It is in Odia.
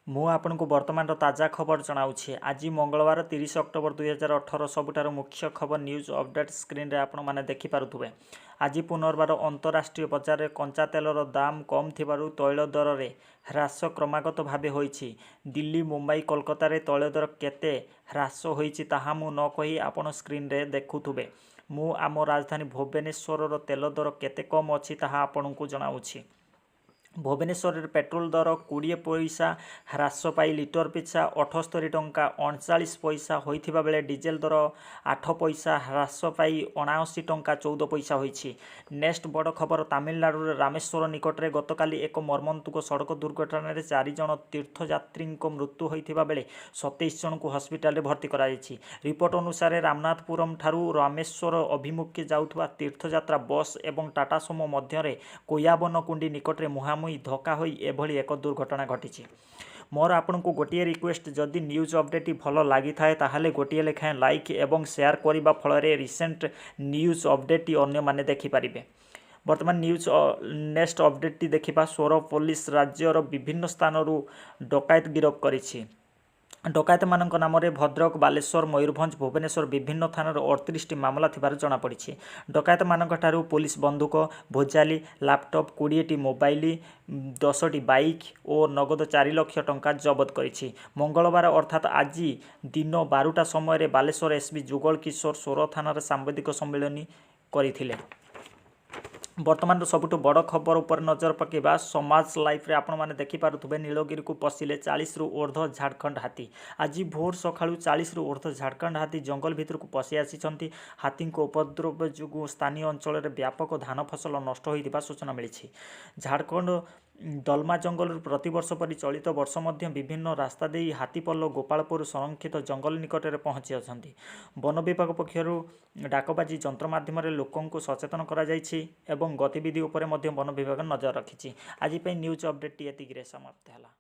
ମୁଁ ଆପଣଙ୍କୁ ବର୍ତ୍ତମାନର ତାଜା ଖବର ଜଣାଉଛି। ଆଜି ମଙ୍ଗଳବାର 30 ଅକ୍ଟୋବର 2018 ସବୁଠାରୁ ମୁଖ୍ୟ ଖବର ନ୍ୟୁଜ୍ ଅପଡେଟ୍ ସ୍କ୍ରିନ୍ରେ ଆପଣମାନେ ଦେଖିପାରୁଥିବେ। ଆଜି ପୁନର୍ବାର ଅନ୍ତରାଷ୍ଟ୍ରୀୟ ବଜାରରେ କଞ୍ଚା ତେଲର ଦାମ କମ୍ ଥିବାରୁ ତୈଳ ଦରରେ ହ୍ରାସ କ୍ରମାଗତ ଭାବେ ହୋଇଛି। ଦିଲ୍ଲୀ, ମୁମ୍ବାଇ, କୋଲକାତାରେ ତୈଳ ଦର କେତେ ହ୍ରାସ ହୋଇଛି ତାହା ମୁଁ ନ କହି ଆପଣ ସ୍କ୍ରିନ୍ରେ ଦେଖୁଥିବେ। ମୁଁ ଆମ ରାଜଧାନୀ ଭୁବନେଶ୍ୱରର ତେଲ ଦର କେତେ କମ୍ ଅଛି ତାହା ଆପଣଙ୍କୁ ଜଣାଉଛି। ଭୁବନେଶ୍ୱରରେ ପେଟ୍ରୋଲ ଦର 20 ପଇସା ହ୍ରାସ ପାଇ ଲିଟର ପିଛା 78 ଟଙ୍କା 39 ପଇସା ହୋଇଥିବା ବେଳେ ଡିଜେଲ ଦର 8 ପଇସା ହ୍ରାସ ପାଇ 79 ଟଙ୍କା 14 ପଇସା ହୋଇଛି। ନେକ୍ସଟ ବଡ଼ ଖବର, ତାମିଲନାଡୁର ରାମେଶ୍ୱର ନିକଟରେ ଗତକାଲି ଏକ ମର୍ମନ୍ତୁଦ ସଡ଼କ ଦୁର୍ଘଟଣାରେ 4 ଜଣ ତୀର୍ଥଯାତ୍ରୀଙ୍କ ମୃତ୍ୟୁ ହୋଇଥିବା ବେଳେ 27 ଜଣଙ୍କୁ ହସ୍ପିଟାଲରେ ଭର୍ତ୍ତି କରାଯାଇଛି। ରିପୋର୍ଟ ଅନୁସାରେ ରାମନାଥପୁରମ ଠାରୁ ରାମେଶ୍ୱର ଅଭିମୁଖେ ଯାଉଥିବା ତୀର୍ଥଯାତ୍ରା ବସ୍ ଏବଂ ଟାଟା ସୁମୋ ମଧ୍ୟରେ କୋୟାବନକୁଣ୍ଡି ନିକଟରେ ମୁହାଁମୁହିଁ ଧକ୍କା ହୋଇ ଏଭଳି ଏକ ଦୁର୍ଘଟଣା ଘଟିଛି। ମୋର ଆପଣଙ୍କୁ ଗୋଟିଏ ରିକ୍ୱେଷ୍ଟ, ଯଦି ନ୍ୟୁଜ୍ ଅପଡେଟ୍ଟି ଭଲ ଲାଗିଥାଏ ତାହେଲେ ଗୋଟିଏ ଲେଖାଏଁ ଲାଇକ୍ ଏବଂ ସେୟାର କରିବା ଫଳରେ ରିସେଣ୍ଟ ନ୍ୟୁଜ୍ ଅପଡେଟ୍ଟି ଅନ୍ୟମାନେ ଦେଖିପାରିବେ। ବର୍ତ୍ତମାନ ନେକ୍ସଟ ଅପଡେଟ୍ଟି ଦେଖିବା। ସୋର ପୋଲିସ ରାଜ୍ୟର ବିଭିନ୍ନ ସ୍ଥାନରୁ ଡକାୟତ ଗିରଫ କରିଛି। ଡକାୟତମାନଙ୍କ ନାମରେ ଭଦ୍ରକ, ବାଲେଶ୍ୱର, ମୟୂରଭଞ୍ଜ, ଭୁବନେଶ୍ୱର ବିଭିନ୍ନ ଥାନାରେ 38ଟି ମାମଲା ଥିବାର ଜଣାପଡ଼ିଛି। ଡକାୟତମାନଙ୍କଠାରୁ ପୋଲିସ ବନ୍ଧୁକ, ଭୁଜାଲି, ଲାପଟପ୍, 20ଟି ମୋବାଇଲ, 10ଟି ବାଇକ୍ ଓ ନଗଦ 4 ଲକ୍ଷ ଟଙ୍କା ଜବତ କରିଛି। ମଙ୍ଗଳବାର ଅର୍ଥାତ୍ ଆଜି ଦିନ 12ଟା ସମୟରେ ବାଲେଶ୍ୱର ଏସ୍ପି ଯୁଗଳ କିଶୋର ସୋର ଥାନାରେ ସାମ୍ବାଦିକ ସମ୍ମିଳନୀ କରିଥିଲେ। ବର୍ତ୍ତମାନର ସବୁଠୁ ବଡ଼ ଖବର ଉପରେ ନଜର ପକାଇବା। ସମାଜ ଲାଇଫ୍ରେ ଆପଣମାନେ ଦେଖିପାରୁଥିବେ, ନୀଳଗିରିକୁ ପଶିଲେ 40ରୁ ଊର୍ଦ୍ଧ୍ୱ ଝାଡ଼ଖଣ୍ଡ ହାତୀ। ଆଜି ଭୋର ସକାଳୁ 40ରୁ ଊର୍ଦ୍ଧ୍ୱ ଝାଡ଼ଖଣ୍ଡ ହାତୀ ଜଙ୍ଗଲ ଭିତରକୁ ପଶି ଆସିଛନ୍ତି। ହାତୀଙ୍କ ଉପଦ୍ରବ ଯୋଗୁଁ ସ୍ଥାନୀୟ ଅଞ୍ଚଳରେ ବ୍ୟାପକ ଧାନ ଫସଲ ନଷ୍ଟ ହୋଇଥିବା ସୂଚନା ମିଳିଛି। ଝାଡ଼ଖଣ୍ଡ ଦଲମା ଜଙ୍ଗଲରୁ ପ୍ରତିବର୍ଷ ପରି ଚଳିତ ବର୍ଷ ମଧ୍ୟ ବିଭିନ୍ନ ରାସ୍ତା ଦେଇ ହାତୀପଲ ଗୋପାଳପୁର ସଂରକ୍ଷିତ ଜଙ୍ଗଲ ନିକଟରେ ପହଞ୍ଚି ଅଛନ୍ତି। ବନ ବିଭାଗ ପକ୍ଷରୁ ଡାକବାଜି ଯନ୍ତ୍ର ମାଧ୍ୟମରେ ଲୋକଙ୍କୁ ସଚେତନ କରାଯାଇଛି ଏବଂ ଗତିବିଧି ଉପରେ ମଧ୍ୟ ବନ ବିଭାଗ ନଜର ରଖିଛି। ଆଜି ପାଇଁ ନ୍ୟୁଜ୍ ଅପଡେଟ୍ଟି ଏତିକିରେ ସମାପ୍ତ ହେଲା।